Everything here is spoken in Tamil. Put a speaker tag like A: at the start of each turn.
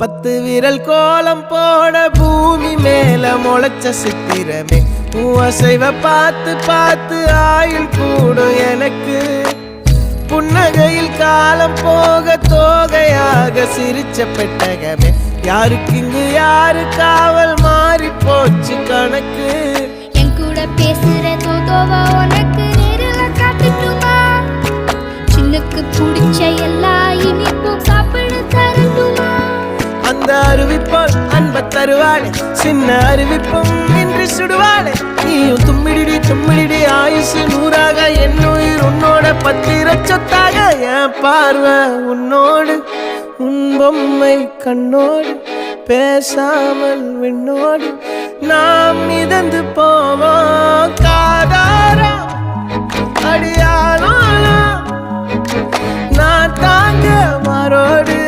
A: 10 விரல் கோலம் போட பூமி மேல முளைச்ச சித்திரமே அசைவ பார்த்து பார்த்து ஆயுள் கூடும் எனக்கு புன்னகையில் காலம் போக தோகையாக சிரிச்ச பெட்டகமே யாருக்கு இங்கு யாரு காவல் மாறி போச்சு கணக்கு
B: என் கூட பேசுற தோதோவா உனக்கு நேரில் காட்டுட்டுமா சின்னுக்கு பிடிச்ச எல்லா இனிப்பும் சாப்பிட தரட்டுமா
A: அந்த அறிவிப்பால் அன்ப தருவாளே சின்ன அறிவிப்பும் இன்று சுடுவாளே நீயும் தும்மிடி ஆயுசு 100ஆக என் உயிர் உன்னோட 10 சொத்தாக என் பார்வை உன்னோடு உன் பொம்மை கண்ணோடு பேசாமல் விண்ணோடு நாம் மிதந்து போவோம் காதாரா அடியாளோ நான் தாங்க மாறோடு